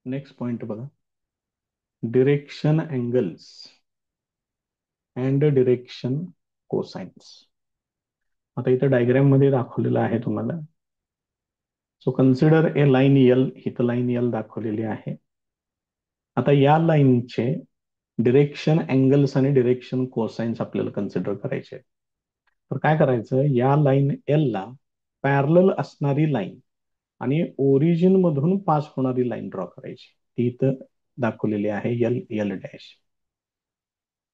Next point बघा, direction angles and direction cosines. आता इथं डायग्राम मध्ये दाखवलेलं आहे तुम्हाला. सो कन्सिडर ए लाईन यल, इथं लाईन यल दाखवलेली आहे. आता या लाईनचे डिरेक्शन अँगल्स आणि डिरेक्शन कोसाइन्स आपल्याला कन्सिडर करायचे आहेत. तर काय करायचं, या लाईन एल ला पॅरलल असणारी लाईन आणि ओरिजिन मधून पास होणारी लाईन ड्रॉ करायची. ती इथं दाखवलेली आहे यल यल डॅश.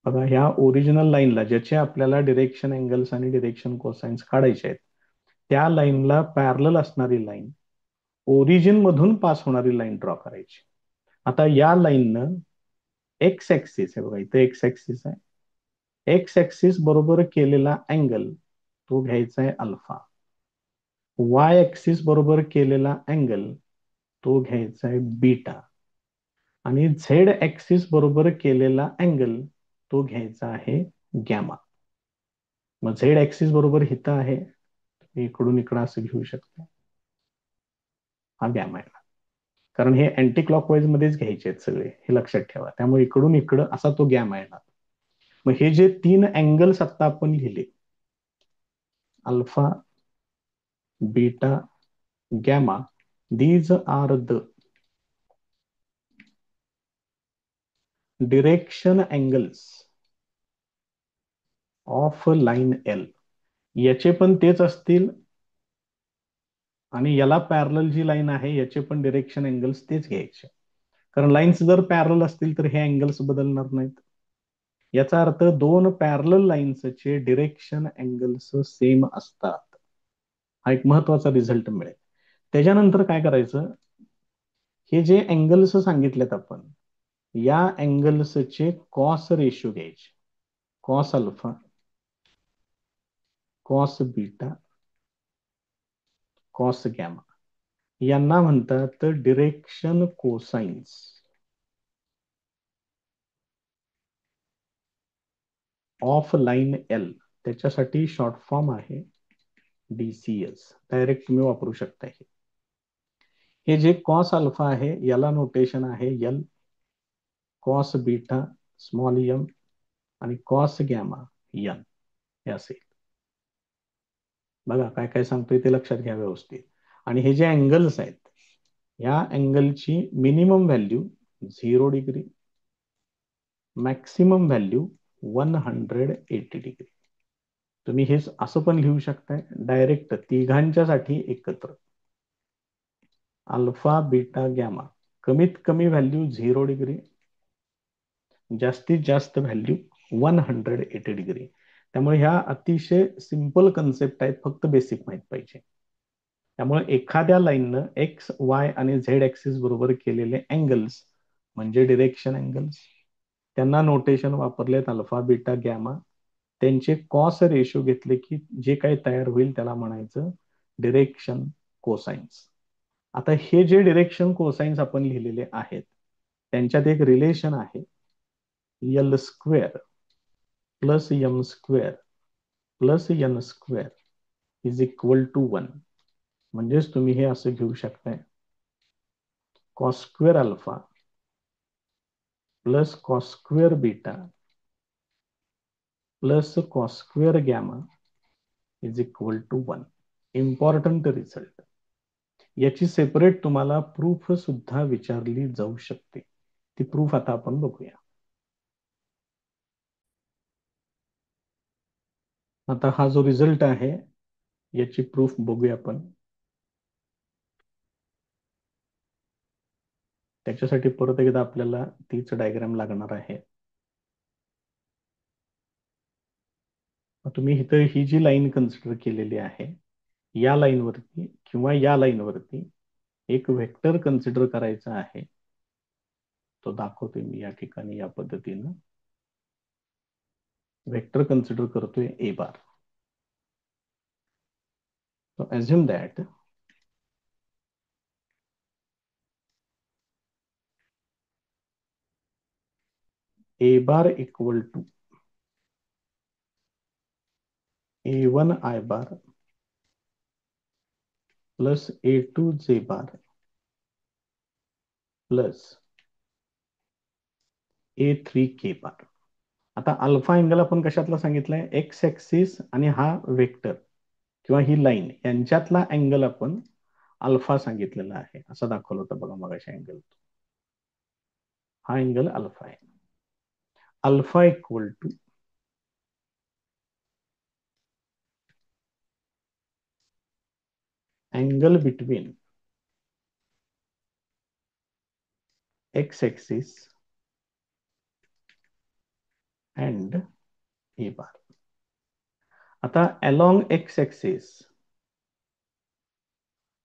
बघा, ह्या ओरिजिनल लाईनला ज्याचे आपल्याला डिरेक्शन अँगल्स आणि डिरेक्शन कोसाइन्स काढायचे आहेत, त्या लाईनला पॅरलल असणारी लाईन, ओरिजिन मधून पास होणारी लाईन ड्रॉ करायची. आता या लाईननं एक्स ऍक्सिस आहे, बघा इथे एक्स ऍक्सिस आहे, एक्स ऍक्सिस बरोबर केलेला अँगल तो घ्यायचा आहे अल्फा. वाय ऍक्सिस बरोबर केलेला अँगल तो घ्यायचा आहे बीटा. आणि झेड ऍक्सिस बरोबर केलेला अँगल तो घ्यायचा आहे गॅमा. मग झेड ऍक्सिस बरोबर हिता आहे, इकडून इकडं असं घेऊ शकतो, हा गॅमा आहे. कारण हे अँटी क्लॉकवाईज मध्येच घ्यायचे आहेत सगळे, हे लक्षात ठेवा. त्यामुळे इकडून इकडं असा तो गॅमा येणार. मग हे जे तीन अँगल्स आता आपण लिहिले, alpha, beta, gamma, these are the direction angles of line L. याचे पण तेच असतील आणि याला पॅरलल जी लाईन आहे याचे पण डिरेक्शन अँगल्स तेच घ्यायचे. कारण लाईन्स जर पॅरलल असतील तर हे अँगल्स बदलणार नाहीत. याचा अर्थ दोन पॅरलल लाईन्सचे डिरेक्शन अँगल्स सेम असतात. हा एक महत्वाचा रिझल्ट मिळेल. त्याच्यानंतर काय करायचं, हे जे अँगल्स सांगितलेत आपण, या अँगल्सचे कॉस रेशो घ्यायचे. Cos alpha, cos beta, cos gamma, यांना म्हणतात direction cosines of line L. त्याच्यासाठी शॉर्ट फॉर्म आहे डीसीएस. डायरेक्ट तुम्ही वापरू शकता. हे जे कॉस अल्फा आहे याला नोटेशन आहे l, cos beta small m आणि कॉस गॅमा एन, हे असेल. बघा काय काय सांगतोय ते लक्षात घ्या व्यवस्थित. आणि हे जे अँगल्स आहेत, या अँगलची minimum value 0 degree, maximum value 180 degree. तुम्ही हे असं पण लिहू शकताय डायरेक्ट तिघांच्यासाठी एकत्र. अल्फा बीटा गॅमा, कमीत कमी व्हॅल्यू 0 डिग्री, जास्तीत जास्त व्हॅल्यू 180 डिग्री. त्यामुळे ह्या अतिशय सिंपल कन्सेप्ट आहेत, फक्त बेसिक माहित पाहिजे. त्यामुळे एखाद्या लाईननं एक्स वाय आणि झेड ऍक्सिस बरोबर केलेले अँगल्स म्हणजे डिरेक्शन अँगल्स, त्यांना नोटेशन वापरलेत अल्फा बीटा गॅमा. त्यांचे कॉस रेशो घेतले की जे काही तयार होईल त्याला म्हणायचं डिरेक्शन कोसाइन्स. आता हे जे डिरेक्शन कोसाइन्स आपण लिहिलेले आहेत त्यांच्यात एक रिलेशन आहे, l square plus M square plus N square is equal to 1. म्हणजेच तुम्ही हे असं घेऊ शकताय, cos square alpha plus cos square beta plus cos square gamma is equal to 1. Important result. याची सेपरेट तुम्हाला प्रूफ सुद्धा विचारली जाऊ शकते. ती प्रूफ आता आपण बघूया. आता हा जो रिझल्ट आहे याची प्रूफ बघूया आपण. त्याच्यासाठी परत एकदा आपल्याला तीच डायग्राम लागणार आहे. तुम्ही इथं ही जी लाईन कन्सिडर केलेली आहे, या लाईनवरती किंवा या लाईनवरती एक वेक्टर कन्सिडर करायचा आहे. तो दाखवतोय मी या ठिकाणी या पद्धतीनं. वेक्टर कन्सिडर करतोय A bar. So assume that a bar equal to a1 I bar plus a2 j bar plus A3K बार. आता अल्फा अँगल आपण कशातला सांगितलंय, एक्स ऍक्सिस आणि हा वेक्टर किंवा ही लाईन यांच्यातला अँगल आपण अल्फा सांगितलेला आहे, असं दाखवलं होतं बघा मगाशी अँगल. हा अँगल अल्फा आहे. Alpha equal to angle between X axis and A bar. आता अलॉंग एक्स ऍक्सिस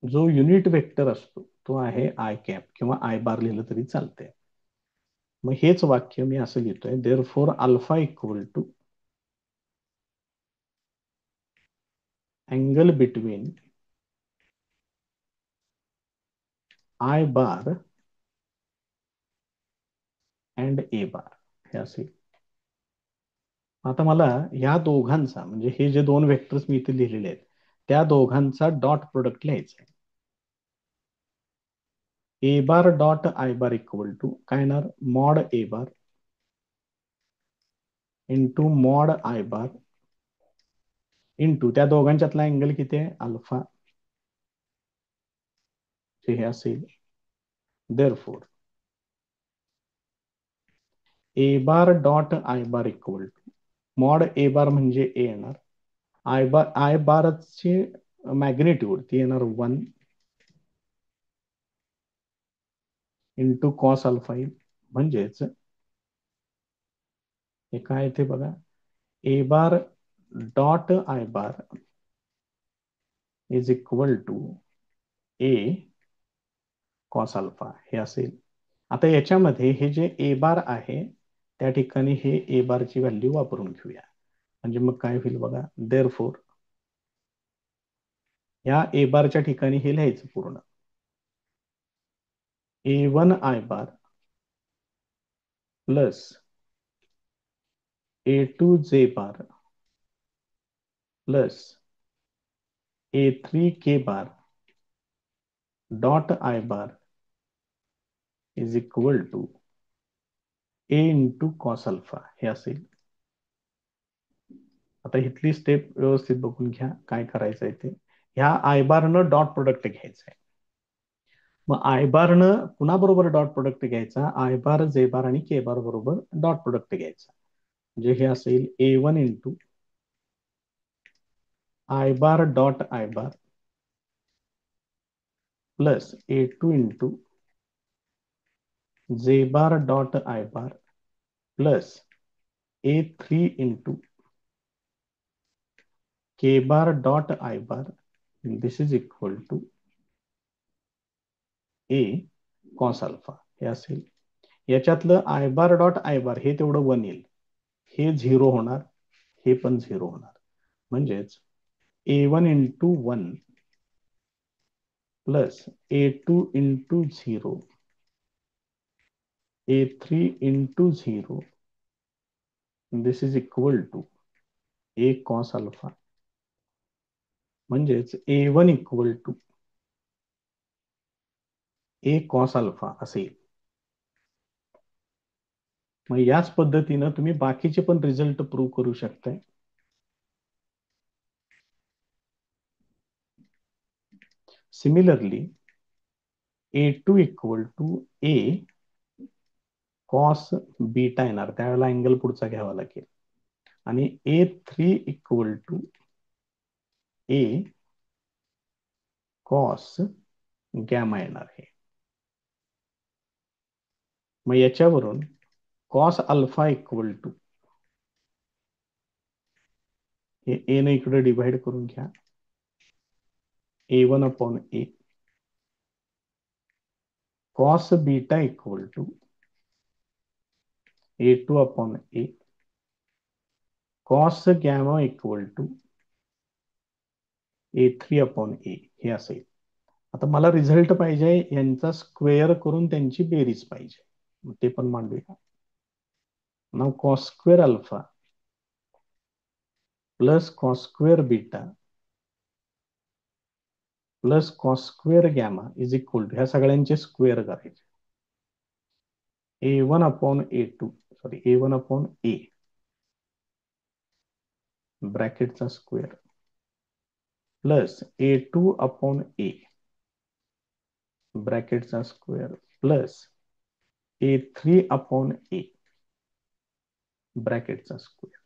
जो युनिट वेक्टर असतो तो आहे आय कॅप किंवा आय बार लिहिलं तरी चालतंय. मग हेच वाक्य मी असं लिहितोय, therefore alpha equal to angle between I bar and A bar, हे असेल. आता मला ह्या दोघांचा म्हणजे हे जे दोन वेक्टर्स मी इथे लिहिलेले आहेत त्या दोघांचा डॉट प्रोडक्ट लिहायचा आहे. A bar dot I bar equal to काय येणार, mod A bar into mod I bar into त्या दोघांच्यातला अँगल किती आहे, अल्फा, जे हे असेल. Therefore A bar dot I bar equal to mod A bar म्हणजे ए येणार, आय बारची मॅग्निट्यूड ती येणार 1 इंटू कॉस अल्फा येईल. म्हणजेच हे काय ते बघा, A bar dot I bar is equal to A cos alpha हे असेल. आता याच्यामध्ये हे जे ए बार आहे त्या ठिकाणी हे ए बारची व्हॅल्यू वापरून घेऊया. म्हणजे मग काय होईल बघा, देअरफॉर या ए बारच्या ठिकाणी हे लिहायचं पूर्ण, A1 I bar plus A2 J bar plus A3 K bar dot I bar is equal to A into cos alpha हे असेल. आता इथली स्टेप व्यवस्थित बघून घ्या काय करायचं आहे ते. ह्या आय बारनं डॉट प्रोडक्ट घ्यायचं आहे. मग आय बारनं कुणाबरोबर डॉट प्रोडक्ट घ्यायचा, आय बार जे बार आणि के बार बरोबर डॉट प्रोडक्ट घ्यायचा. म्हणजे हे असेल A1 into I bar dot I bar plus A2 into J bar dot I bar plus A3 into K bar dot I bar, this is equal to A cos alpha हे असेल. याच्यातलं I bar dot I bar हे तेवढं 1 येईल, हे 0 होणार, हे पण 0 होणार. म्हणजेच A1 into 1 plus A2 into 0 A3 into 0 this is equal to A cos alpha. म्हणजेच A1 equal to A cos alpha असेल. मग याच पद्धतीनं तुम्ही बाकीचे पण रिझल्ट प्रूव्ह करू शकताय. Similarly A2 equal to A cos beta येणार, त्यावेळेला अँगल पुढचा घ्यावा लागेल. आणि A3 equal to A cos gamma येणार आहे. मग याच्यावरून कॉस अल्फा इक्वल टू हे ए ने इकडे डिवाइड करून घ्या, A1 upon A cos beta equal to A2 upon A cos gamma equal to A3 upon A हे असेल. आता मला रिझल्ट पाहिजे यांचा स्क्वेअर करून त्यांची बेरीज पाहिजे, ते पण मांडूया. नाव cos square alpha plus cos square beta plus cos square gamma is equal to ह्या सगळ्यांचे स्क्वेअर करायचे. A1/A2 सॉरी A1/A ब्रॅकेटचा स्क्वेअर प्लस A2/A ब्रॅकेटचा स्क्वेअर प्लस A3/A ब्रॅकेटचा स्क्वेअर.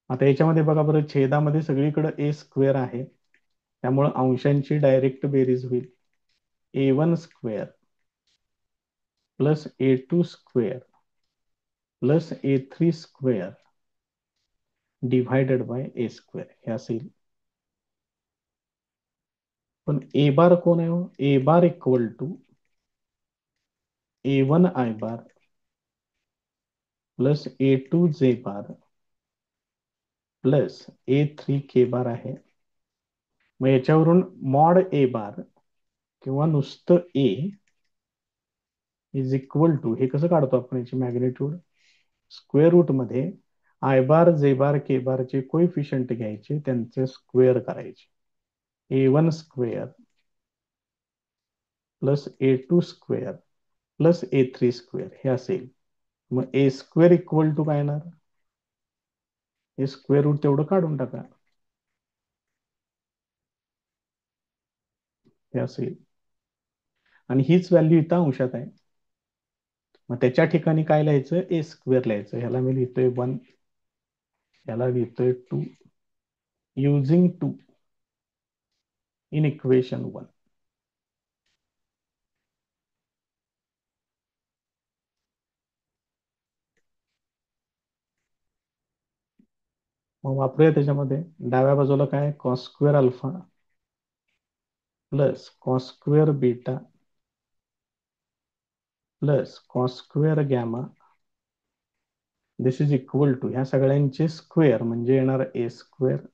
आता याच्यामध्ये बघा बरं, छेदामध्ये सगळीकडे ए स्क्वेअर आहे, त्यामुळे अंशांची डायरेक्ट बेरीज होईल. A1 square plus A2 square plus A3 square divided by A square हे असेल. पण ए बार कोण आहे? A bar equal to A1 I bar plus A2 J bar plus A3 K bar आहे. मग याच्यावरून मॉड ए बार किंवा नुसतं ए इज इक्वल टू, हे कसं काढतो आपण याची मॅग्निट्यूड? स्क्वेअर रूट मध्ये आय बार जे बार के बारचे कोइफिशियंट घ्यायचे, त्यांचे स्क्वेअर करायचे. A1 square plus A2 square plus A3 square हे असेल. मग ए स्क्वेअर इक्वल टू काय येणार? हे स्क्वेअर रूट तेवढं काढून टाका, हे असेल. आणि हीच व्हॅल्यू इथं अंशात आहे. मग त्याच्या ठिकाणी काय लिहायचं? ए स्क्वेअर लिहायचं. ह्याला मी लिहितोय 1, ह्याला लिहितोय 2, युझिंग 2 इन इक्वेशन 1. मग वापरूया त्याच्यामध्ये. डाव्या बाजूला काय? Cos square alpha plus cos square beta plus cos square gamma this is equal to, ह्या सगळ्यांचे स्क्वेअर म्हणजे येणार A square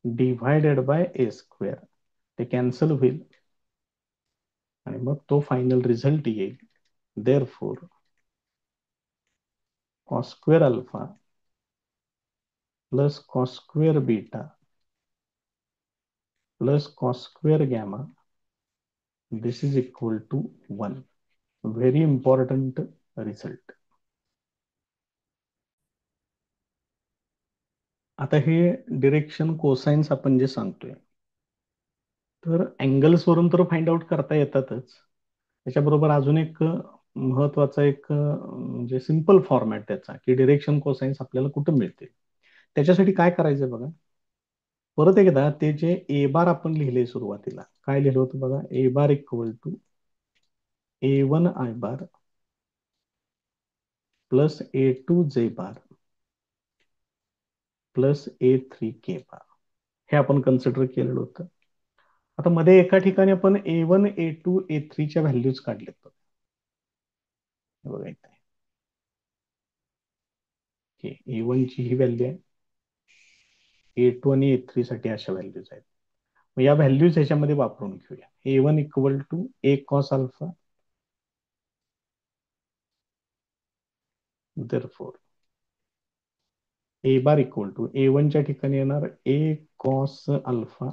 divided by A square. ते कॅन्सल होईल आणि मग तो फायनल रिझल्ट येईल. Therefore cos square alpha plus cos square beta plus cos square gamma this is equal to 1. Very important result. आता हे डिरेक्शन कोसाइन्स आपण जे सांगतोय, तर अँगल्स वरून तर फाइंड आउट करता येतातच. त्याच्याबरोबर अजून एक महत्वाचा एक म्हणजे सिंपल फॉर्मॅट त्याचा, की डिरेक्शन कोसाइन्स आपल्याला कुठं मिळतील. त्याच्यासाठी काय करायचं बघा, परत एकदा ते जे ए बार आपण लिहिले सुरुवातीला, काय लिहिलं होतं बघा? A bar equal to A1 I bar plus A2 J bar plus A3 K bar, हे आपण कन्सिडर केलेलं होतं. आता मध्ये एका ठिकाणी आपण A1 A2 A3च्या व्हॅल्यूज काढलेत. हे बघा इथे A1 ची ही व्हॅल्यू आहे, A2 आणि A3 साठी अशा व्हॅल्यूज आहेत. मग या व्हॅल्यूज ह्याच्यामध्ये वापरून घेऊया. A1 equal to A cos alpha, therefore A bar equal to A1 च्या ठिकाणी येणार A cos alpha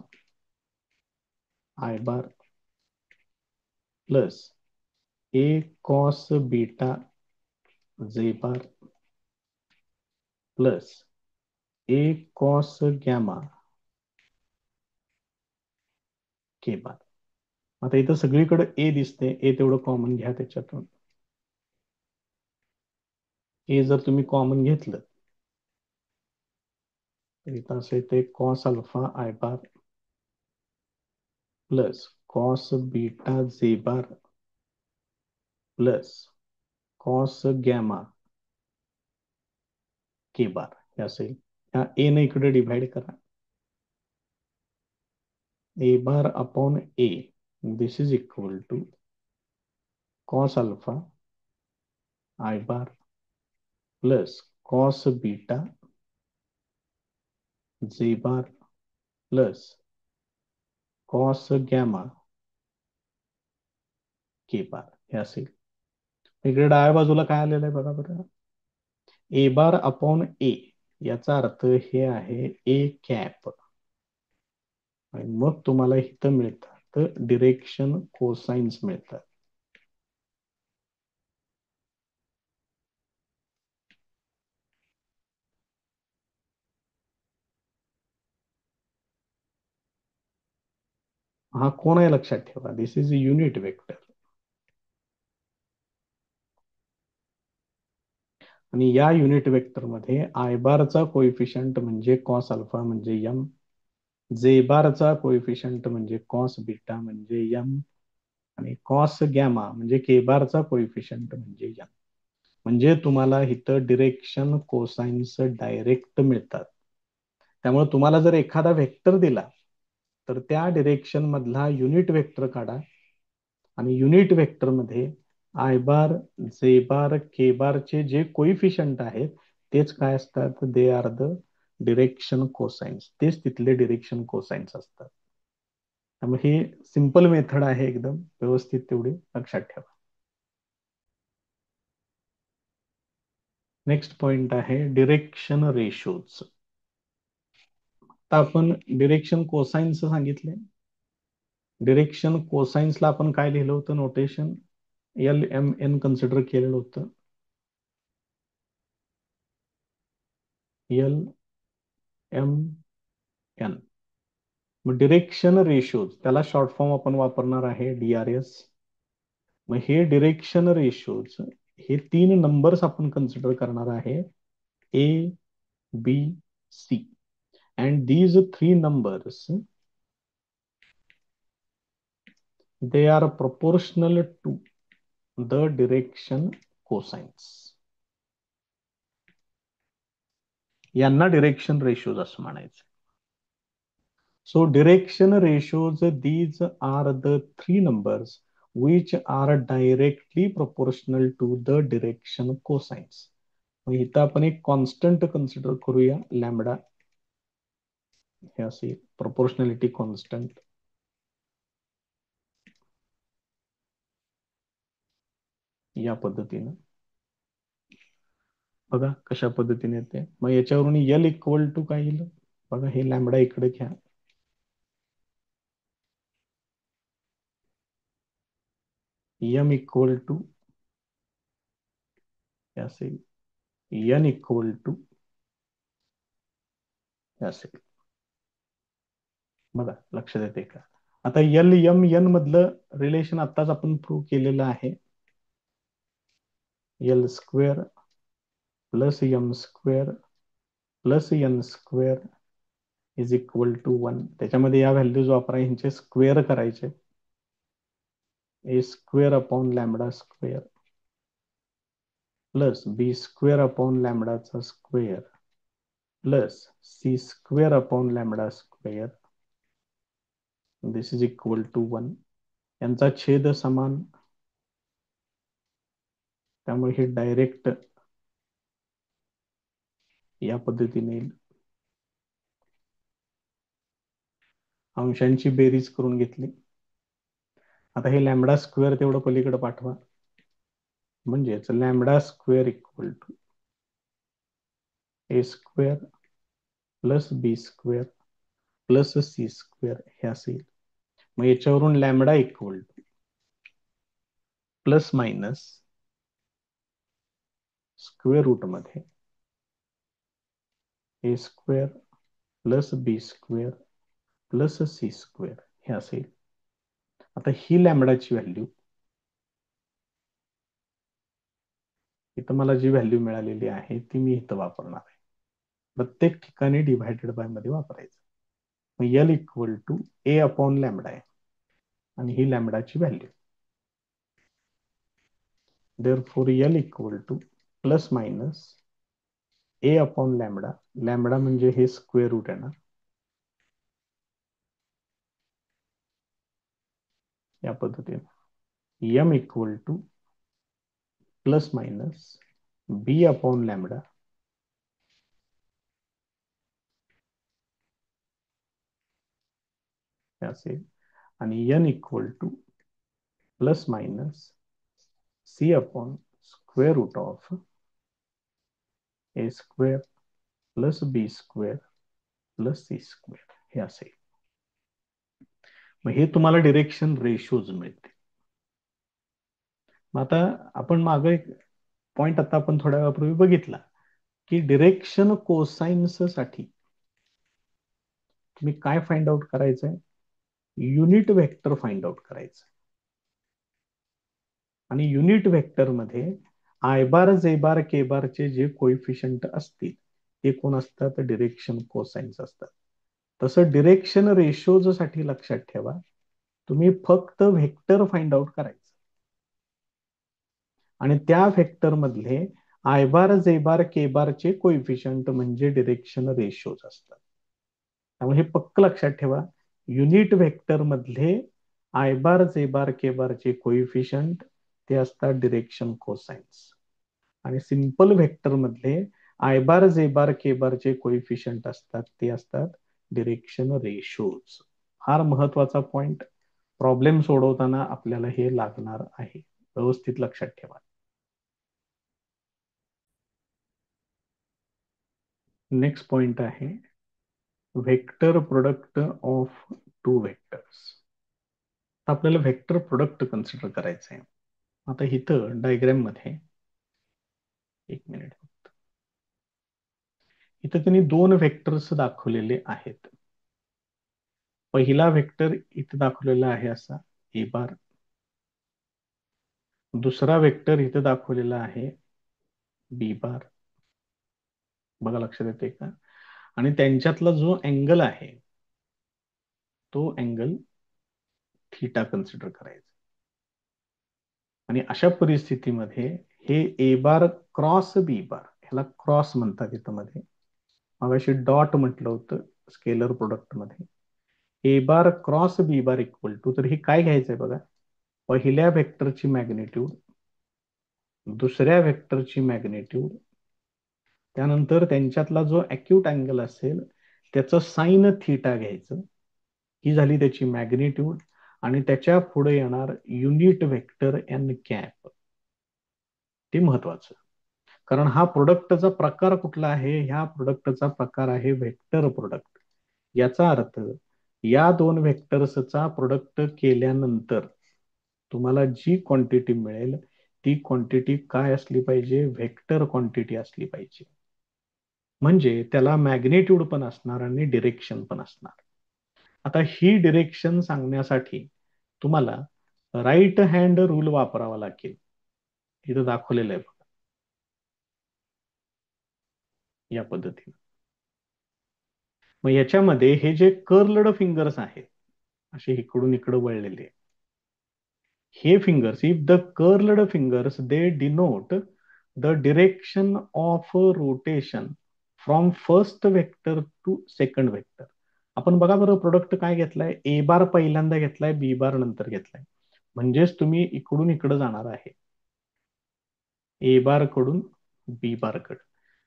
I bar plus A cos beta जे bar plus A cos gamma K bar. आता इथं सगळीकडे ए दिसते, ए तेवढं कॉमन घ्या त्याच्यातून. ए जर तुम्ही कॉमन घेतलं तर इथं असं येते cos alpha I bar plus cos beta जे बार प्लस कॉस गॅमा के बार हे असेल. ह्या ए ने इकडे डिव्हाइड करा. A bar upon A this is equal to cos alpha I bar plus cos beta जे बार प्लस कॉस गॅमा के bar हे असेल. इकडे डाव्या बाजूला काय आलेलं आहे बघा बरं? ए बार अपॉन ए, याचा अर्थ हे आहे ए कॅप. आणि मग तुम्हाला इथं मिळतं इथं डिरेक्शन कोसाइन्स मिळतात. हा कोण आहे लक्षात ठेवा, दिस इज युनिट वेक्टर. आणि या युनिट वेक्टर मध्ये आय बारचा कोइफिशियंट म्हणजे कॉस अल्फा म्हणजे एम, जे बारचा कोइफिशियंट म्हणजे कॉस बीटा म्हणजे एम, आणि कॉस गॅमा म्हणजे के बारचा कोइफिशियंट म्हणजे एम. म्हणजे तुम्हाला इथं डिरेक्शन कोसाइन्स डायरेक्ट मिळतात. त्यामुळे तुम्हाला जर एखादा वेक्टर दिला तर त्या डिरेक्शन मधला युनिट वेक्टर काढा, आणि युनिट वेक्टर मध्ये आय बार, जे बार, के बारचे जे कोइफिशियंट आहेत तेच काय असतात, they are the direction cosines, तेच तिथले डिरेक्शन कोसाइन्स असतात. त्यामुळे ही सिंपल मेथड आहे, एकदम व्यवस्थित तेवढी लक्षात ठेवा. नेक्स्ट पॉइंट आहे डिरेक्शन रेशोज. आता आपण डिरेक्शन कोसाइन्स सांगितले. डिरेक्शन कोसाइन्सला आपण काय लिहिलं होतं notation, l M n consider केलेलं होतं. L M n. मग डिरेक्शन रेशोज त्याला शॉर्ट फॉर्म आपण वापरणार आहे DRS. मग हे डिरेक्शन रेशोज हे 3 नंबर्स आपण कन्सिडर करणार आहे, A, B, C. And these 3 numbers, they are proportional to the direction cosines. यांना डिरेक्शन रेशोज असं म्हणायचं. So direction ratios, these are the 3 numbers which are directly proportional to the direction cosines. मग इथं आपण एक constant consider करूया, lambda. हे असे प्रोपोर्शनॅलिटी कॉन्स्टंट. या पद्धतीनं बघा कशा पद्धतीने येते. मग याच्यावरून एल इक्वल टू काय येईल बघा, हे लॅम्बडा इकडे घ्या. एम इक्वल टू असेल, एन इक्वल टू असेल. बघा लक्षात येते का. आता एल एम एन मधलं रिलेशन आताच आपण प्रूव्ह केलेलं आहे. L square plus M square plus N square is equal to 1. त्याच्यामध्ये या व्हॅल्यूज वापरा, ह्यांचे स्क्वेअर करायचे. A square upon lambda square plus B square upon लॅम्बडाचा square plus C square upon lambda square, this is equal to 1. यांचा छेद समान, त्यामुळे हे डायरेक्ट या पद्धतीने येईल. अंशांची बेरीज करून घेतली. आता हे लॅम्बडा स्क्वेअर तेवढं पलीकडे पाठवा, म्हणजेच lambda square equal to a square plus B square plus C square हे असेल. मग याच्यावरून lambda equal to plus minus square root मध्ये a square plus B square plus C square हे असेल. आता ही लॅम्बडाची व्हॅल्यू, इथं मला जी व्हॅल्यू मिळालेली आहे ती मी इथं वापरणार आहे. प्रत्येक ठिकाणी डिव्हायडेड बाय मध्ये वापरायचं. मग L equal to A upon lambda आहे, आणि ही लॅम्बडाची value. Therefore L equal to plus minus A upon lambda, lambda म्हणजे हे स्क्वेअर रूट आहे ना, या पद्धतीने M equal to plus minus B upon lambda असेल, आणि N equal to plus minus C upon square root of A square plus B square plus C square हे असेल. मग हे तुम्हाला डिरेक्शन रेशोज मिळते. मग आता आपण मागे एक पॉइंट आता आपण थोड्या वेळापूर्वी बघितला की डिरेक्शन कोसाइन्स साठी तुम्ही काय फाइंड आउट करायचंय, युनिट व्हेक्टर फाइंड आउट करायचं. आणि युनिट व्हेक्टर मध्ये आय बार जे बार के बारचे जे कोइफिशियंट असतील ते कोण असतात, डिरेक्शन कोसाइन्स असतात. तसं डिरेक्शन रेशोज साठी लक्षात ठेवा, तुम्ही फक्त व्हेक्टर फाइंड आउट करायचं आणि त्या व्हेक्टर मधले आय बार जे बार के बारचे कोइफिशियंट म्हणजे डिरेक्शन रेशोज असतात. त्यामुळे हे पक्क लक्षात ठेवा, युनिट व्हेक्टर मधले आय बार जे बार के बारचे कोइफिशियंट ते असतात डिरेक्शन कोसाइन्स आणि सिंपल व्हेक्टर मधले आय बार जे बार के बारचे कोइफिशियंट असतात ते असतात डिरेक्शन रेशोज. फार महत्वाचा पॉइंट, प्रॉब्लेम सोडवताना आपल्याला हे लागणार आहे, व्यवस्थित लक्षात ठेवा. नेक्स्ट पॉइंट आहे vector product of two vectors. आपल्याला व्हेक्टर प्रोडक्ट कन्सिडर करायचं आहे. आता इथं डायग्राम मध्ये एक मिनिट, इथं त्यांनी दोन व्हेक्टर्स दाखवलेले आहेत. पहिला व्हेक्टर इथं दाखवलेला आहे असा ए बार, दुसरा व्हेक्टर इथं दाखवलेला आहे बी बार. बघा लक्षात येते का? आणि त्यांच्यातला जो अँगल आहे तो अँगल थीटा कन्सिडर करायचा. आणि अशा परिस्थितीमध्ये हे ए बार क्रॉस बी बार, ह्याला क्रॉस म्हणतात इथं मध्ये, मगाशी डॉट म्हटलं होतं स्केलर प्रोडक्ट मध्ये, A bar cross B bar equal to, तर हे काय घ्यायचंय बघा, पहिल्या व्हेक्टरची मॅग्निट्यूड, दुसऱ्या व्हेक्टरची मॅग्निट्यूड, त्यानंतर त्यांच्यातला जो अॅक्यूट अँगल असेल त्याचं साइन थीटा घ्यायचं, ही झाली त्याची मॅग्निट्यूड. आणि त्याच्या पुढे येणार युनिट व्हेक्टर एन कॅप, ते महत्वाचं, कारण हा प्रोडक्टचा प्रकार कुठला आहे, ह्या प्रोडक्टचा प्रकार आहे व्हेक्टर प्रोडक्ट. याचा अर्थ या दोन व्हेक्टर्सचा प्रोडक्ट केल्यानंतर तुम्हाला जी क्वांटिटी मिळेल ती क्वांटिटी काय असली पाहिजे, व्हेक्टर क्वांटिटी असली पाहिजे. म्हणजे त्याला मॅग्निट्यूड पण असणार आणि डिरेक्शन पण असणार. आता ही डिरेक्शन सांगण्यासाठी तुम्हाला राईट हँड रूल वापरावा लागेल. इथं दाखवलेलं आहे बघा या पद्धतीने. मग याच्यामध्ये हे जे कर्ल्ड फिंगर्स आहेत असे इकडून इकडं वळलेले, हे fingers, if the curled fingers they denote the direction of rotation from first vector to second vector. आपण बघा बरं प्रोडक्ट काय घेतलाय, ए बार पहिल्यांदा घेतलाय, बी बार नंतर घेतलाय, म्हणजेच तुम्ही इकडून इकडं जाणार आहे ए बार कडून बी बार कडे.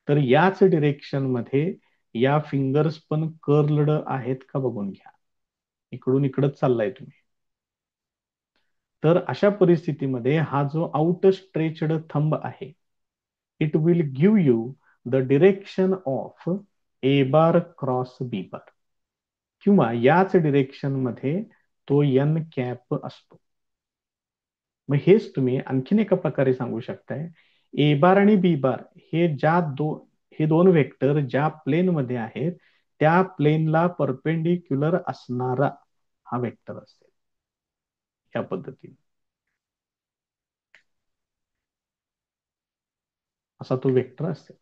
तर याच डिरेक्शन मध्ये या फिंगर्स पण कर्ल्ड आहेत का बघून घ्या, इकडून इकडंच चाललाय तुम्ही. तर अशा परिस्थितीमध्ये हा जो आउट स्ट्रेचड थंब आहे, it will give you the direction of A bar cross B bar, किंवा याच डिरेक्शन मध्ये तो एन कॅप असतो. मग हेच तुम्ही आणखीन एका प्रकारे सांगू शकताय, ए बार आणि बी बार हे दोन वेक्टर ज्या प्लेन मध्ये आहेत त्या प्लेनला परपेंडिक्युलर असणारा हा वेक्टर असेल, या पद्धतीने असा तो वेक्टर असेल.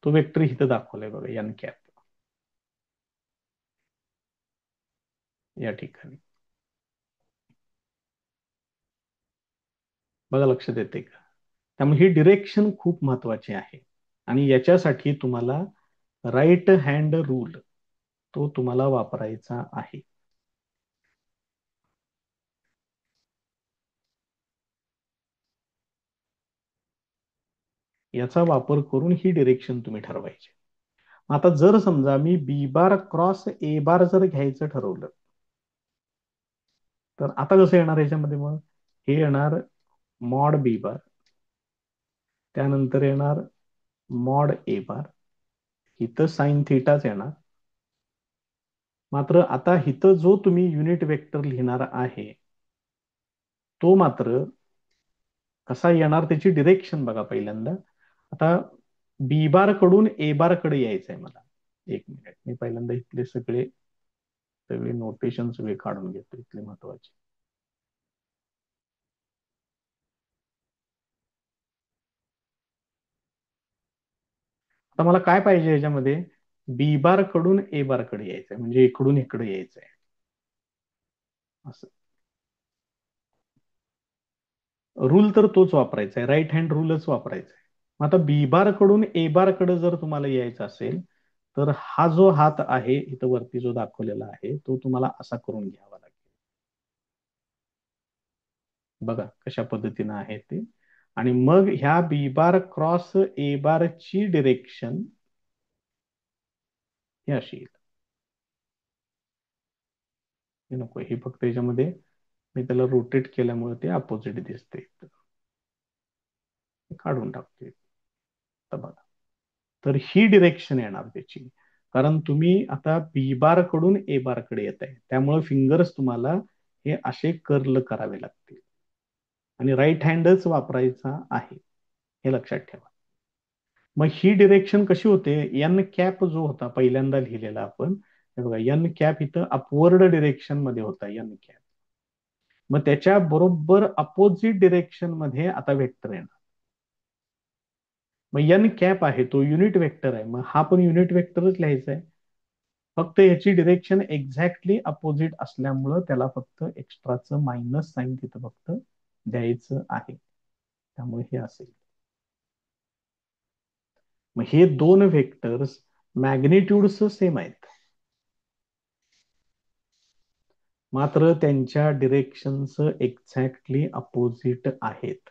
तो वेक्टर इथं दाखवलाय बघा एन कॅप या ठिकाणी. बघा लक्षात येते का? त्यामुळे ही डिरेक्शन खूप महत्वाची आहे आणि याच्यासाठी तुम्हाला राईट हँड रूल तो तुम्हाला वापरायचा आहे. याचा वापर करून ही डिरेक्शन तुम्ही ठरवायची. आता जर समजा मी बी बार क्रॉस ए बार जर घ्यायचं ठरवलं, तर आता कसं येणार याच्यामध्ये, मग हे येणार मॉड बी बार, त्यानंतर येणार मॉड ए बार, इथं साइन थिटाच येणार, मात्र आता इथं जो तुम्ही युनिट वेक्टर लिहिणार आहे तो मात्र कसा येणार त्याची डिरेक्शन बघा पहिल्यांदा. आता बी बार कडून ए बार कडे यायचंय मला. एक मिनिट, मी पहिल्यांदा इथले सगळे सगळे नोटेशन सगळे काढून घेतो इथले महत्वाचे. आता मला काय पाहिजे याच्यामध्ये, बी बार कडून ए बार कडे यायचंय म्हणजे इकडून इकडे यायचंय असं. रूल तर तोच वापरायचा आहे, राईट हँड रूलच वापरायचा आहे. मग आता बी बार कडून ए बार कडे जर तुम्हाला यायचं असेल तर हा जो हात आहे इथं वरती जो दाखवलेला आहे तो तुम्हाला असा करून घ्यावा लागेल. बघा कशा पद्धतीनं आहे ते. आणि मग ह्या बी बार क्रॉस ए बार ची डिरेक्शन ही अशी येईल. हे नको, हे फक्त याच्यामध्ये मी त्याला रोटेट केल्यामुळे ते अपोजिट दिसते. काढून टाकते. तर बघा, तर ही डिरेक्शन येणार त्याची. कारण तुम्ही आता बी बार कडून ए बार कडे येत आहे त्यामुळे फिंगर्स तुम्हाला हे असे कर्ल करावे लागतील आणि राईट हँडच वापरायचा आहे, हे लक्षात ठेवा. मग ही डिरेक्शन कशी होते, एन कॅप जो होता पहिल्यांदा लिहिलेला आपण, हे बघा एन कॅप इथं अपवर्ड डिरेक्शन मध्ये होता एन कॅप. मग त्याच्या बरोबर अपोजिट डिरेक्शन मध्ये आता वेक्टर येणार. मग एन कॅप आहे तो युनिट वेक्टर आहे, मग हा पण युनिट वेक्टरच लिहायचा आहे. फक्त याची डिरेक्शन एक्झॅक्टली अपोजिट असल्यामुळं त्याला फक्त एक्स्ट्राचं मायनस साईन तिथं फक्त द्यायचं आहे. त्यामुळे हे असेल. मग हे दोन व्हेक्टर्स मॅग्निट्यूड्स सेम आहेत, मात्र त्यांच्या डिरेक्शन्स एक्झॅक्टली अपोजिट आहेत,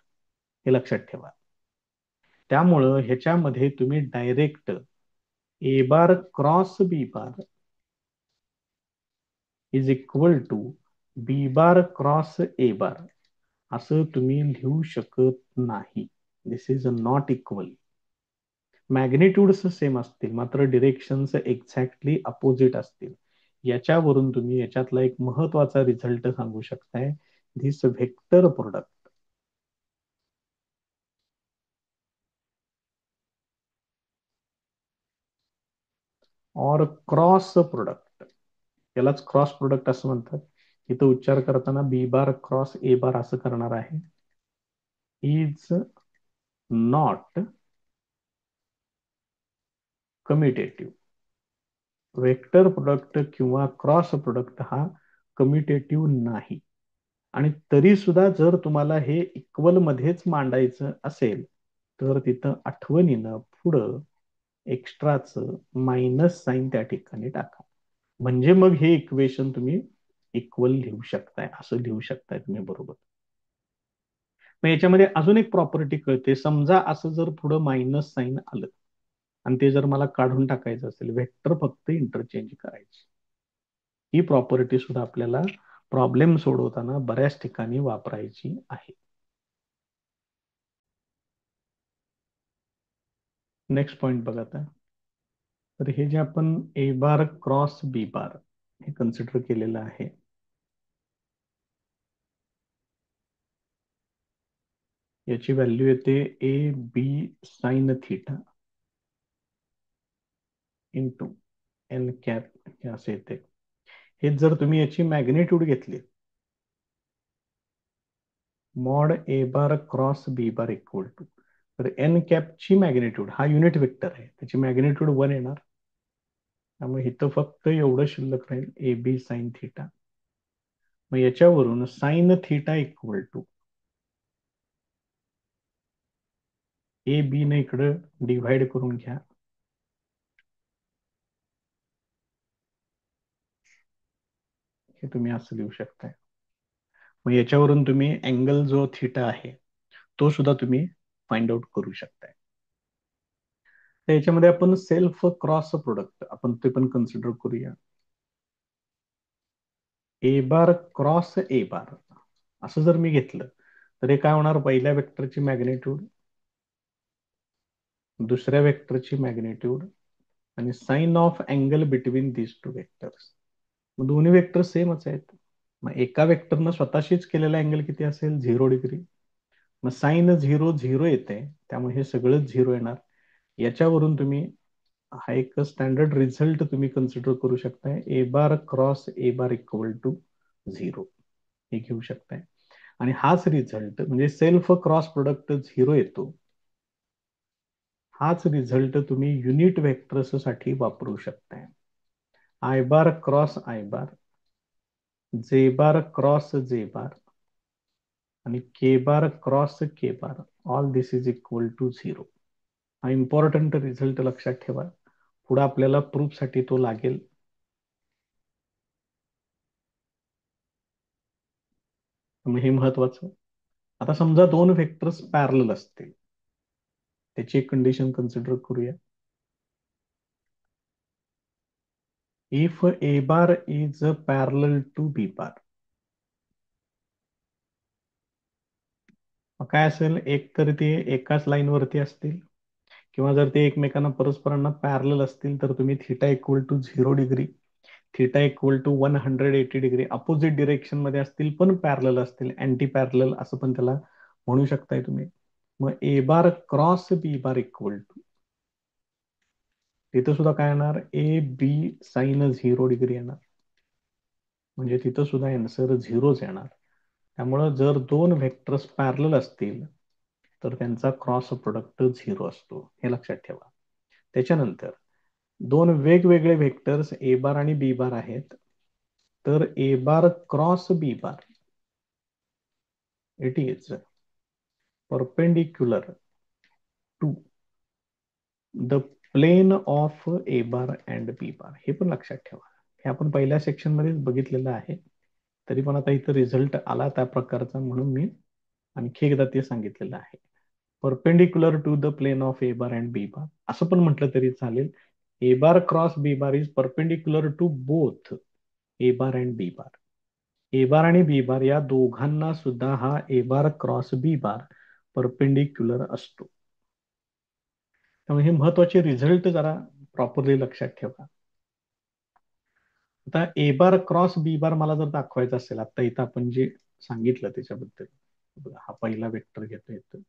हे लक्षात ठेवा. त्यामुळं ह्याच्यामध्ये तुम्ही direct A bar cross B bar is equal to B bar cross A bar असं तुम्ही लिहू शकत नाही. This is not equal. Magnitudes same असतील मात्र डिरेक्शन्स एक्झॅक्टली अपोजिट असतील. याच्यावरून तुम्ही याच्यातला एक महत्वाचा रिझल्ट सांगू शकताय, धिस व्हेक्टर प्रोडक्ट और क्रॉस प्रोडक्ट, यालाच क्रॉस प्रोडक्ट असं म्हणतात. इथं उच्चार करताना बी बार क्रॉस ए बार असं करणार आहे. Is not commutative. Vector product किंवा क्रॉस प्रोडक्ट हा कम्युटेटिव्ह नाही. आणि तरी सुद्धा जर तुम्हाला हे इक्वल मध्येच मांडायचं असेल तर तिथं आठवणीनं पुढं एक्स्ट्राच मायनस साईन त्या ठिकाणी टाका. म्हणजे मग हे इक्वेशन तुम्ही इक्वल लिहू शकताय, असं लिहू शकताय तुम्ही बरोबर. मग याच्यामध्ये अजून एक प्रॉपर्टी कळते. समजा असं जर पुढं मायनस साईन आलं आणि ते जर मला काढून टाकायचं असेल, वेक्टर फक्त इंटरचेंज करायची. ही प्रॉपर्टी सुद्धा आपल्याला प्रॉब्लेम सोडवताना बऱ्याच ठिकाणी वापरायची आहे. नेक्स्ट पॉइंट बघा आता. तर हे जे आपण ए बार क्रॉस बी बार हे कन्सिडर केलेलं आहे, याची व्हॅल्यू येते a b sine theta into n cap, हे असे येते. हे जर तुम्ही याची मॅग्निट्यूड घेतली, mod A bar cross B bar equal to, तर एन कॅपची मॅग्निट्यूड हा युनिट वेक्टर आहे त्याची मॅग्निट्यूड 1 येणार. त्यामुळे इथं फक्त एवढं शिल्लक राहील ए बी साइन थिटा. मग याच्यावरून sine theta equal to a b ने इकडं डिव्हाइड करून घ्या. हे तुम्ही असं लिहू शकताय. मग याच्यावरून तुम्ही अँगल जो थिटा आहे तो सुद्धा तुम्ही फाइंड आउट करू शकताय. तर याच्यामध्ये आपण सेल्फ क्रॉस प्रोडक्ट आपण ते पण कन्सिडर करूया. ए बार क्रॉस ए बार असं जर मी घेतलं तर हे काय होणार, पहिल्या वेक्टरची मॅग्निट्यूड, दुसऱ्या वेक्टरची मॅग्निट्यूड आणि sine of angle between this two vectors. मग दोन्ही वेक्टर सेमच आहेत. मग एका वेक्टरनं स्वतःशीच केलेला अँगल किती असेल? 0 डिग्री. मग साइन 0 0 येते, त्यामुळे हे सगळंच 0 येणार. याच्यावरून तुम्ही हा एक स्टँडर्ड रिझल्ट तुम्ही कन्सिडर करू शकताय, A bar cross A bar equal to 0, हे घेऊ शकताय. आणि हाच रिझल्ट म्हणजे सेल्फ क्रॉस प्रोडक्ट 0 येतो, हाच रिझल्ट तुम्ही युनिट वेक्टर्स साठी वापरू शकताय. I bar cross I bar, J bar cross J bar आणि K bar cross K bar, all this is equal to 0. हा इम्पॉर्टंट रिझल्ट लक्षात ठेवा, पुढे आपल्याला प्रूफ साठी तो लागेल. मग हे महत्वाचं. आता समजा दोन व्हेक्टर्स पॅरलल असतील, त्याची एक कंडिशन कन्सिडर करूया. If a bar is parallel to B bar, मग काय असेल? एक तर ते एकाच लाईन वरती असतील, किंवा जर ते एकमेकांना परस्परांना पॅरलल असतील तर तुम्ही theta equal to 0 degree, theta equal to 180 degree opposite direction मध्ये असतील, पण पॅरलल असतील, अँटी पॅरलल असं पण त्याला म्हणू शकताय तुम्ही. मग A bar cross B bar equal to, तिथं सुद्धा काय येणार? ए बी साइन 0 डिग्री येणार. म्हणजे तिथं सुद्धा आन्सर 0च येणार. त्यामुळं जर दोन व्हेक्टर्स पॅरलल असतील तर त्यांचा क्रॉस प्रोडक्ट 0 असतो, हे लक्षात ठेवा. त्याच्यानंतर दोन वेगवेगळे व्हेक्टर्स ए बार आणि बी बार आहेत, तर A bar cross B bar, it is perpendicular to the plane of A bar and B bar, हे पण लक्षात ठेवा. हे आपण पहिल्या सेक्शन मध्येच बघितलेलं आहे, तरी पण आता इथं रिझल्ट आला त्या प्रकारचा म्हणून मी आणखी एकदा ते सांगितलेलं आहे. Perpendicular to the plane of A bar and B bar असं पण म्हटलं तरी चालेल. A bar cross B bar is perpendicular to both A bar and B bar. A bar आणि बी बार या दोघांना सुद्धा हा ए bar cross B bar perpendicular असतो. त्यामुळे हे महत्वाचे रिझल्ट जरा प्रॉपरली लक्षात ठेवा. आता ए बार क्रॉस बी बार मला जर दाखवायचं असेल, आता इथं आपण जे सांगितलं त्याच्याबद्दल बघा, हा पहिला वेक्टर घेतो येतो,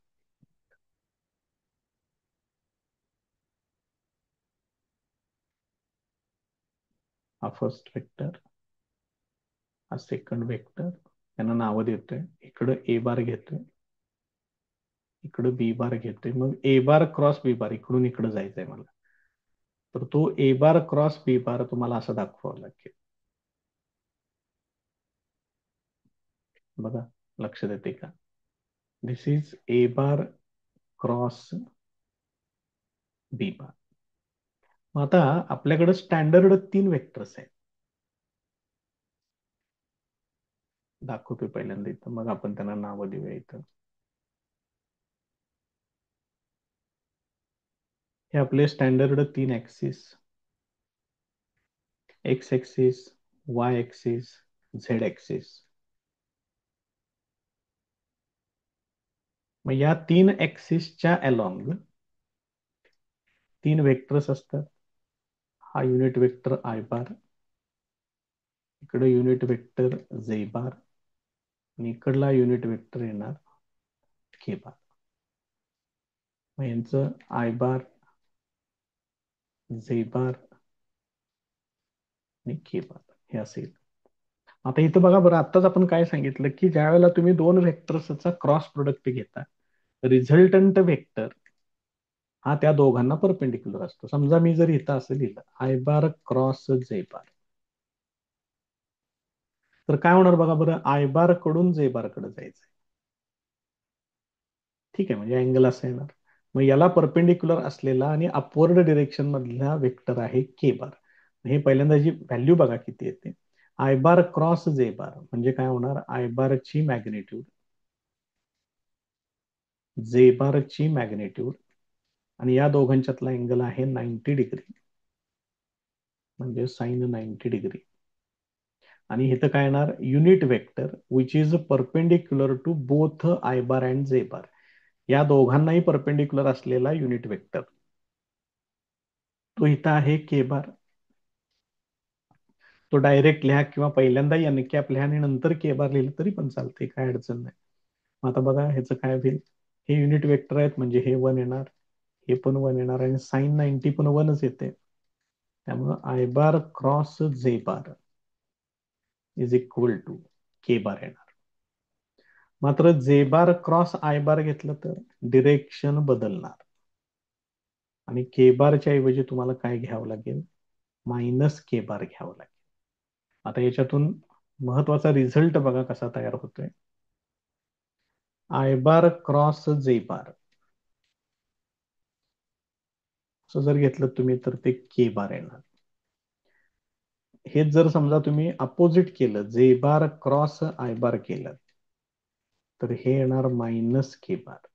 हा फर्स्ट वेक्टर, हा सेकंड वेक्टर, त्यांना नावं देतोय. इकडं ए बार घेतोय, इकडं बी बार घेतोय. मग A bar cross B bar इकडून इकडं जायचंय मला, तर तो ए बार क्रॉस बी बार तुम्हाला असं दाखवावं लागेल. बघा, लक्ष देते का? This is A bar cross B bar. मग आता आपल्याकडे स्टँडर्ड 3 वेक्टर्स आहेत, दाखवतोय पहिल्यांदा इथं, मग आपण त्यांना नावं देऊया. इथं हे आपले standard 3 axis, x axis, Y axis, Z axis. मग या 3 ऍक्सिसच्या अलॉंग 3 वेक्टर्स असतात. हा युनिट वेक्टर आय बार, इकडे युनिट वेक्टर जे बार, आणि इकडला युनिट वेक्टर येणार के बार. मग यांचं आय बार, जे बार आणि के बार हे असेल. आता इथं बघा बरं, आत्ताच आपण काय सांगितलं की ज्या वेळेला तुम्ही दोन व्हेक्टर्सचा क्रॉस प्रोडक्ट घेता, रिझल्टंट व्हेक्टर हा त्या दोघांना परपेंडिक्युलर असतो. समजा मी जर इथं असं लिहिलं आय बार क्रॉस जे बार, तर काय होणार बघा बरं? आय बार कडून जे बार कडे जायचं, ठीक आहे, म्हणजे अँगल असा येणार. मग याला परपेंडिक्युलर असलेला आणि अपवर्ड डिरेक्शन मधला वेक्टर आहे के बार. हे पहिल्यांदा जी व्हॅल्यू बघा किती येते. आय बार क्रॉस जे बार म्हणजे काय होणार? आय बारची मॅग्नेट्यूड, जे बारची मॅग्नेट्यूड, आणि या दोघांच्यातला अँगल आहे 90 डिग्री, म्हणजे साइन 90 डिग्री. आणि इथं काय येणार? Unit vector which is perpendicular to both i bar and j bar, या दोघांनाही परपेंडिक्युलर असलेला युनिट वेक्टर तो इथं आहे के बार. तो डायरेक्ट लिहा किंवा पहिल्यांदा एन कॅप लिहा आणि नंतर के बार लिहिलं तरी पण चालते, काय अडचण नाही. मग आता बघा ह्याचं काय होईल. हे युनिट वेक्टर आहेत म्हणजे हे वन येणार, हे पण वन येणार आणि साइन 90 पण वनच येते. त्यामुळं I bar cross J bar is equal to के बार येणार. मात्र जे बार क्रॉस आय बार घेतलं तर डिरेक्शन बदलणार आणि के बारच्या ऐवजी तुम्हाला काय घ्यावं लागेल, मायनस के बार घ्यावं लागेल. आता याच्यातून महत्वाचा रिझल्ट बघा कसा तयार होतोय. आय बार क्रॉस जे बार असं जर घेतलं तुम्ही तर ते के बार येणार. हेच जर समजा तुम्ही अपोजिट केलं, जे बार क्रॉस आय बार केलं तर हे येणार मायनस के बार.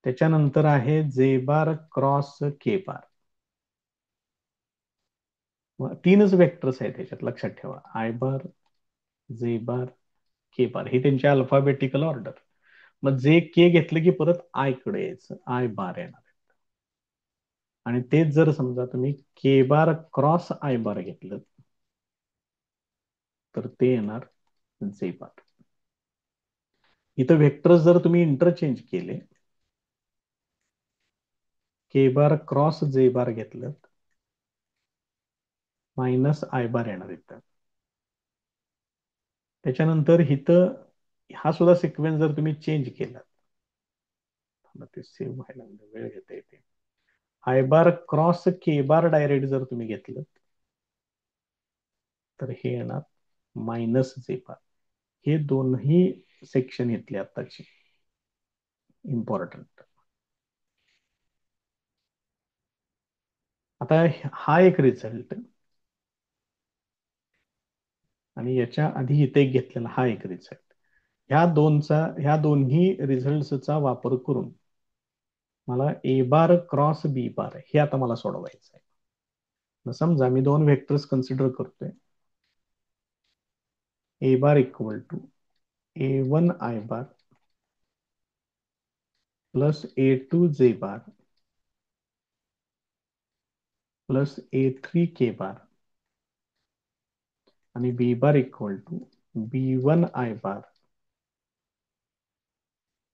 त्याच्यानंतर आहे जे बार क्रॉस के बार. तीनच वेक्टर्स आहेत त्याच्यात, लक्षात ठेवा. I bar, J bar, K bar हे त्यांचे अल्फाबेटिकल ऑर्डर. मग जे के घेतलं की परत आय कडे यायचं, आय बार येणार. आणि तेच जर समजा तुम्ही के बार क्रॉस आय बार घेतलं तर ते येणार जे बार. इथं वेक्टर्स जर तुम्ही इंटरचेंज केले, के बार क्रॉस जे बार घेतलं मायनस आय बार येणार इथं. त्याच्यानंतर इथं हा सुद्धा सिक्वेन्स जर तुम्ही चेंज केला, ते सेव्ह व्हायला वेळ घेता येते. I bar cross K bar direct जर तुम्ही घेतलं तर हे येणार मायनस जे बार. हे दोन्ही सेक्शन घेतले आताचे इम्पॉर्टंट. आता हा एक रिझल्ट आणि याच्या आधी इथे एक घेतलेला हा एक रिझल्ट, ह्या दोन्ही रिझल्टचा वापर करून मला ए बार क्रॉस बी बार हे आता मला सोडवायचं आहे. समजा मी दोन व्हेक्टर्स कन्सिडर करतोय. A bar equal to A1 I bar plus A2 J bar plus A3 K bar आणि B bar equal to B1 I bar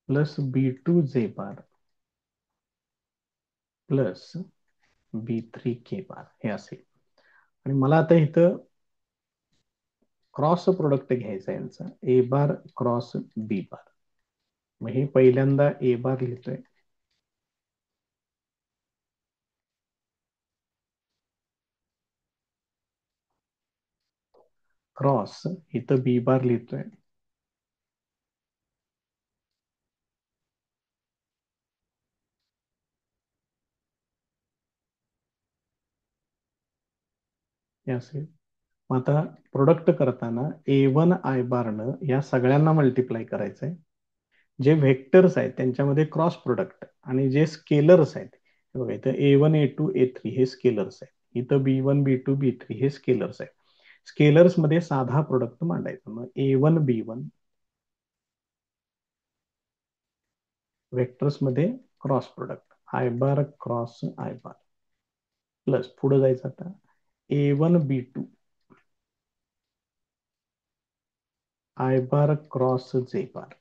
plus B2 J bar plus B3 K bar हे असेल. आणि मला आता इथं cross product घ्यायचा आहे यांचा, ए बार क्रॉस बी बार. मग हे पहिल्यांदा ए बार लिहितोय, क्रॉस इथं बी बार लिहितोय, हे असेल. मग आता प्रोडक्ट करताना A1 आय बारनं या सगळ्यांना मल्टिप्लाय करायचंय. जे व्हेक्टर्स आहेत त्यांच्यामध्ये क्रॉस प्रोडक्ट आणि जे स्केलर्स आहेत, हे बघा इथं A1 A2 A3 हे स्केलर्स आहेत, इथं B1 B2 B3 हे स्केलर्स आहेत. स्केलर्स मध्ये साधा प्रोडक्ट मांडायचा. मग A1 B1 वेक्टर्स मध्ये cross product I bar cross I bar plus पुढे जायचं आता A1 B2 I bar cross J bar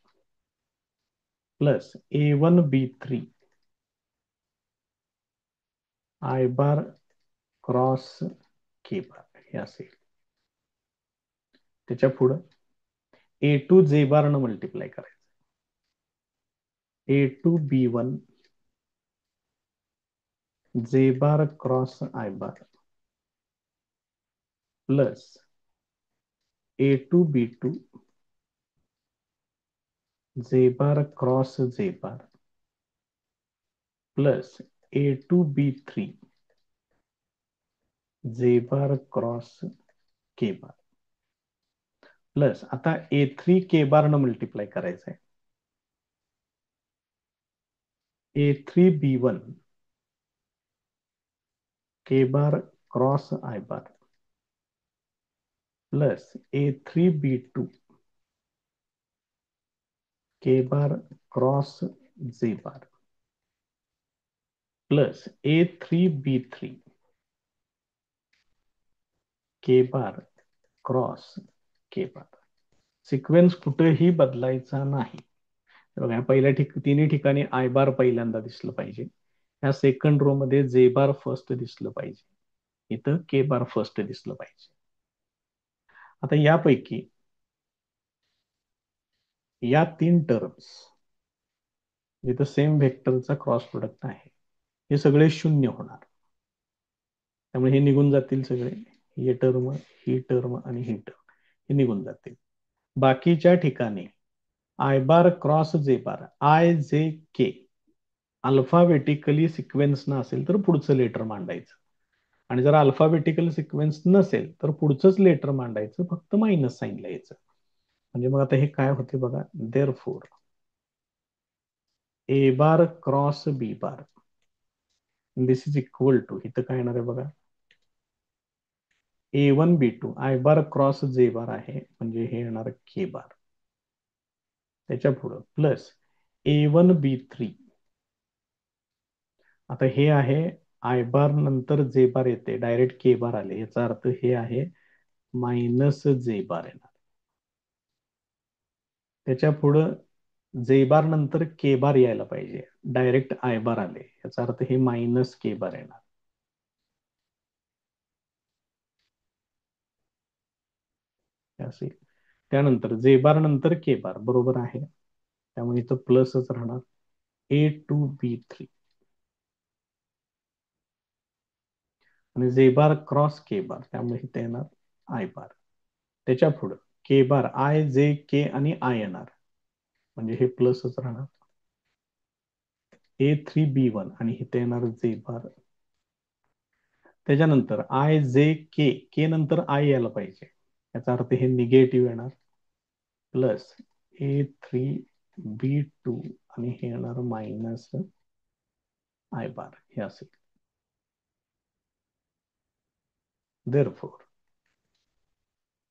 plus A1 B3 I bar cross K bar हे असेल. त्याच्या पुढं A2 जे बार न मल्टिप्लाय करायचं, A2 B1 J bar cross I bar plus A2 B2 J bar cross J bar plus A2 B3 जे bar cross K बार plus आता A3 K बार न multiply करायचं आहे, A3 B1 K bar cross I bar plus A3 B2 K bar cross J bar plus A3 B3 K bar cross K bar. Sequence कुठेही बदलायचा नाही. बघा पहिल्या तिन्ही ठिकाणी आय बार पहिल्यांदा दिसलं पाहिजे. ह्या सेकंड रो मध्ये जे बार फर्स्ट दिसलं पाहिजे. इथं के बार फर्स्ट दिसलं पाहिजे. आता यापैकी या 3 टर्म्स जिथं सेम व्हेक्टरचा क्रॉस प्रोडक्ट आहे हे सगळे शून्य होणार. त्यामुळे हे निघून जातील सगळे. ही टर्म, ही टर्म आणि ही टर्म हे निघून जातील. बाकीच्या ठिकाणी I bar cross J bar I जे के अल्फाबेटिकली सिक्वेन्स न असेल तर पुढचं लेटर मांडायचं. आणि जर अल्फाबेटिकल सिक्वेन्स नसेल तर पुढचंच लेटर मांडायचं, फक्त मायनस साईन लिहायचं. म्हणजे मग आता हे काय होते बघा. Therefore a bar cross B bar this is equal to, इथं काय येणार आहे बघा, A1 B2 I bar cross J बार आहे म्हणजे हे येणार के बार. त्याच्या पुढं प्लस A1 B3. आता हे आहे आय बार नंतर जे बार येते डायरेक्ट के बार आले, याचा अर्थ हे आहे मायनस जे बार येणार. त्याच्या पुढं जे बार नंतर के बार यायला पाहिजे, डायरेक्ट आय बार आले, याचा अर्थ हे मायनस के बार येणार. असेल. त्यानंतर जे बार नंतर के बार बरोबर आहे, त्यामुळे इथं प्लसच राहणार. A2B3 आणि जे बार क्रॉस के बार, त्यामुळे इथे येणार आय बार. त्याच्या पुढं के बार आय जे के आणि आय येणार, म्हणजे हे प्लसच राहणार. A3B1 आणि इथे येणार जे बार. त्याच्यानंतर आय जे के, के नंतर आय यायला पाहिजे, याचा अर्थ हे निगेटिव्ह येणार. प्लस A3B2 आणि हे येणार मायनस आय बार हे असेल. Therefore,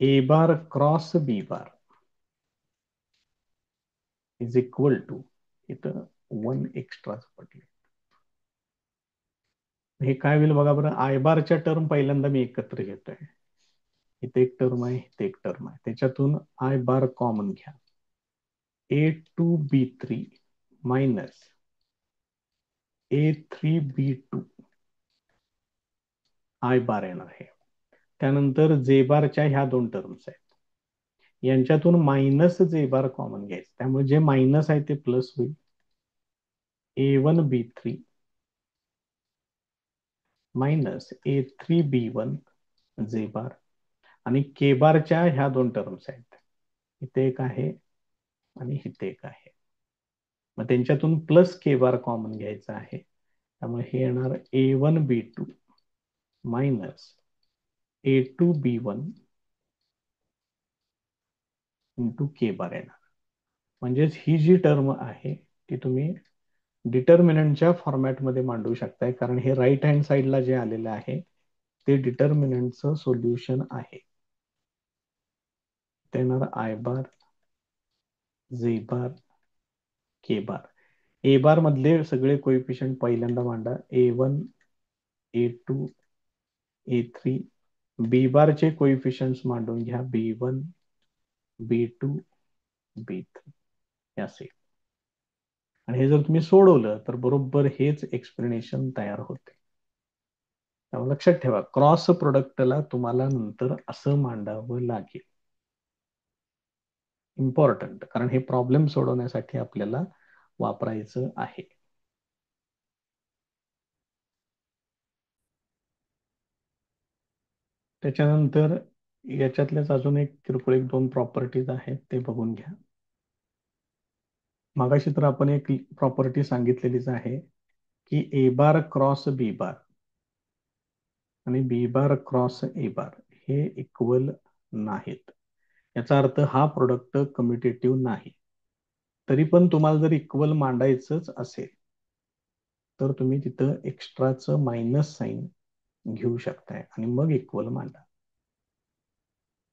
A bar cross B bar is equal to, इथं 1 एक्स्ट्रा पडले. हे काय होईल बघा बरं. आय बारच्या टर्म पहिल्यांदा मी एकत्र घेतोय. इथे एक टर्म आहे, इथे एक टर्म आहे, त्याच्यातून आय बार कॉमन घ्या. A2B3 मायनस A3B2 आय बार येणार आहे. त्यानंतर जे बारच्या ह्या 2 टर्म्स आहेत, यांच्यातून मायनस जे बार कॉमन घ्यायचं, त्यामुळे जे मायनस आहे ते प्लस होईल. A1B3 मायनस A3B1 जे बार आणि के बारच्या ह्या 2 टर्म्स आहेत, इथे एक आहे आणि इथे एक आहे, मग त्यांच्यातून प्लस के बार कॉमन घ्यायचा आहे, त्यामुळे हे येणार A1B2 minus A2B1 into K बार येणार. म्हणजेच ही जी टर्म आहे ती तुम्ही डिटर्मिनंटच्या फॉर्मॅटमध्ये मांडू शकताय, कारण हे राईट हँड साईडला जे आलेलं आहे ते डिटर्मिनंटचं सोल्युशन आहे. येणार I bar J bar K bar. A बार मधले सगळे कोइफिशियंट पहिल्यांदा मांडा. A1 A2 A3. बी बारचे कोइफिशियंट मांडून घ्या. B1 B2 B3 हे असेल. आणि हे जर तुम्ही सोडवलं तर बरोबर हेच एक्सप्लेनेशन तयार होते. त्यामुळे लक्षात ठेवा, क्रॉस प्रोडक्टला तुम्हाला नंतर असं मांडावं लागेल. इम्पॉर्टंट, कारण हे प्रॉब्लेम सोडवण्यासाठी आपल्याला वापरायचं आहे. त्याच्यानंतर याच्यातल्याच अजून एक किरकोळ 1-2 प्रॉपर्टीज आहेत, ते बघून घ्या. मागाशी तर आपण एक प्रॉपर्टी सांगितलेलीच आहे की ए बार क्रॉस बी बार आणि B bar cross A bar हे इक्वल नाहीत. याचा अर्थ हा प्रोडक्ट कम्युटेटिव्ह नाही. तरी पण तुम्हाला जर इक्वल मांडायचंच असेल तर तुम्ही तिथं एक्स्ट्राचं मायनस साईन घेऊ शकताय आणि मग इक्वल मांडा.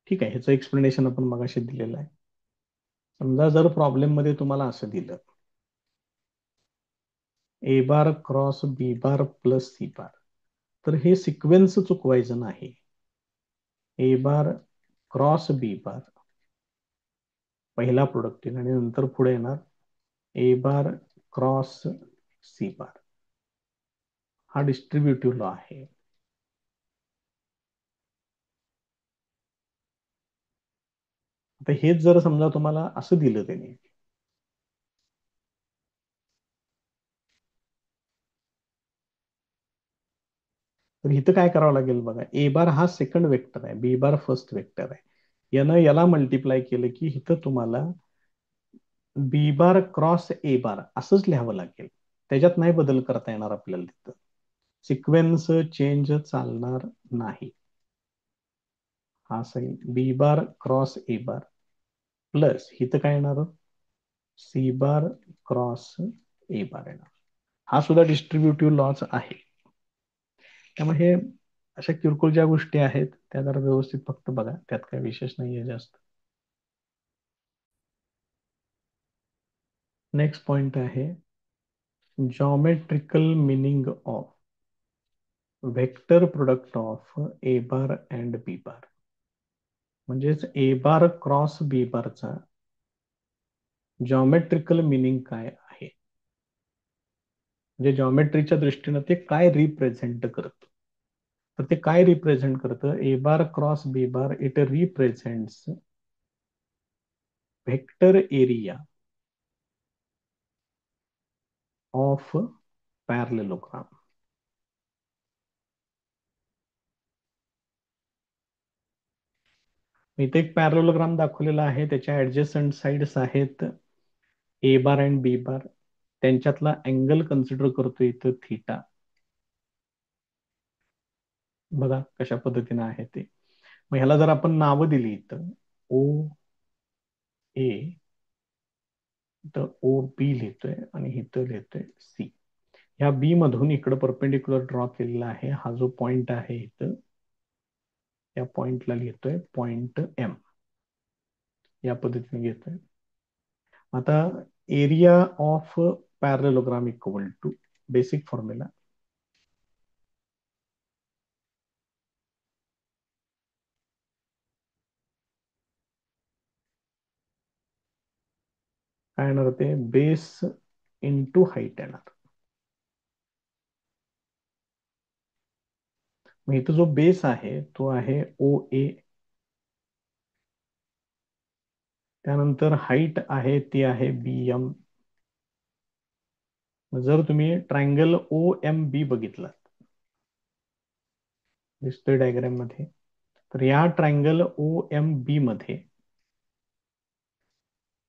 ठीक आहे, ह्याचं एक्सप्लेनेशन आपण मगाशी दिलेलं आहे. समजा जर प्रॉब्लेम मध्ये तुम्हाला असं दिलं, A bar cross B bar plus C bar, तर हे सिक्वेन्स चुकवायचं नाही. ए बार क्रॉस बी बार, पहिला प्रोडक्ट येईल आणि नंतर पुढे येणार ए बार क्रॉस सी बार. हा डिस्ट्रीब्युटिव्ह लॉ आहे. आता हेच जर समजा तुम्हाला असं दिलं त्याने, तर इथं काय करावं लागेल बघा, ए बार हा सेकंड वेक्टर आहे, बी बार फर्स्ट वेक्टर आहे. यानं याला मल्टिप्लाय केलं की इथं तुम्हाला बी बार क्रॉस ए बार असंच लिहावं लागेल. त्याच्यात नाही बदल करता येणार आपल्याला. तिथं सिक्वेन्स चेंज चालणार नाही. हा सही बी bar cross A bar plus इथं काय येणार, सी बार क्रॉस ए बार येणार. हा सुद्धा डिस्ट्रीब्युटिव्ह लॉच आहे. त्यामुळे हे अशा किरकोळ ज्या गोष्टी आहेत त्या जरा व्यवस्थित फक्त बघा, त्यात काही विशेष नाहीये जास्त. नेक्स्ट पॉइंट आहे geometrical meaning of vector product of A bar and B bar. म्हणजेच ए बार क्रॉस बी बारचा जॉमेट्रिकल मिनिंग काय आहे, म्हणजे जॉमेट्रीच्या दृष्टीनं ते काय रिप्रेझेंट करतं. तर ते काय रिप्रेझेंट करतं, A bar cross B bar it represents vector area of parallelogram. इथे एक पॅरलोग्राम दाखवलेला आहे, त्याच्या ऍडजस्टंट साइड्स आहेत ए बार अँड बी बार. त्यांच्यातला अँगल कन्सिडर करतो इथं थीटा. बघा कशा पद्धतीने आहे ते. मग ह्याला जर आपण नावं दिली इथं ओ ए, इथं ओ बी लिहितोय आणि इथं लिहितोय सी. ह्या बी मधून इकडं परपेंडिक्युलर ड्रॉ केलेला आहे. हा जो पॉइंट आहे इथं, या पॉइंटला लिहितोय पॉइंट एम. या पद्धतीने घेतोय. आता area of parallelogram equal to basic formula, काय येणार ते, बेस इंटू हाईट येणार. मग इथं जो बेस आहे तो आहे ओ ए, त्यानंतर हाईट आहे ती आहे बी एम. जर तुम्ही ट्रायंगल ओ एम बी बघितला, दिसतोय डायग्राम मध्ये, तर या ट्रायंगल ओ एम बी मध्ये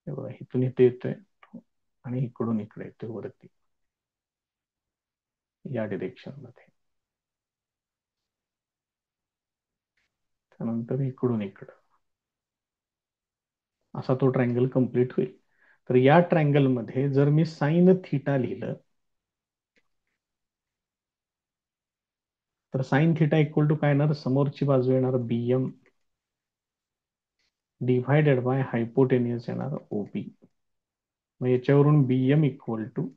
बघा इथून इथे येतोय आणि इकडून इकडे येतोय वरती या डिरेक्शन मध्ये, त्यानंतर इकडून इकडं असा तो ट्रायंगल कंप्लीट होईल. तर या ट्रायंगल मध्ये जर मी साइन थिटा लिहिलं, तर साइन थिटा इक्वल टू काय येणार, समोरची बाजू येणार B M divided by hypotenuse येणार ओ बी. मग याच्यावरून B M equal to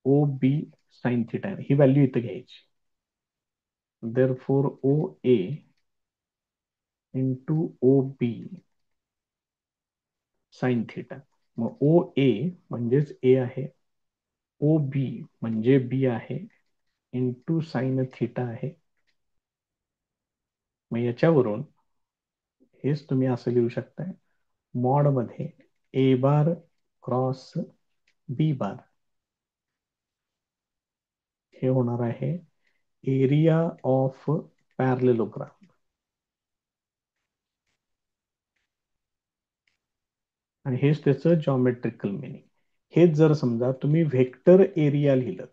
O B sine theta, ही व्हॅल्यू इथं घ्यायची. therefore O A into O B sine theta. मग ओ ए म्हणजेच ए आहे, ओ बी म्हणजे बी आहे, इंटू साइन थिटा आहे. मग याच्यावरून हेच तुम्ही असं लिहू शकताय, मॉड मध्ये A bar cross B bar हे होणार आहे एरिया ऑफ पॅरलेलोग्राम. आणि हेच त्याचं जॉमेट्रिकल मिनिंग. हेच जर समजा तुम्ही व्हेक्टर एरिया लिहिलं,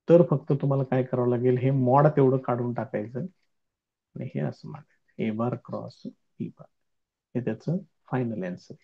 तर फक्त तुम्हाला काय करावं लागेल, हे मॉड तेवढं काढून टाकायचं आणि हे असं मागायचं ए बार क्रॉस बी बार. हे त्याचं फायनल आन्सर.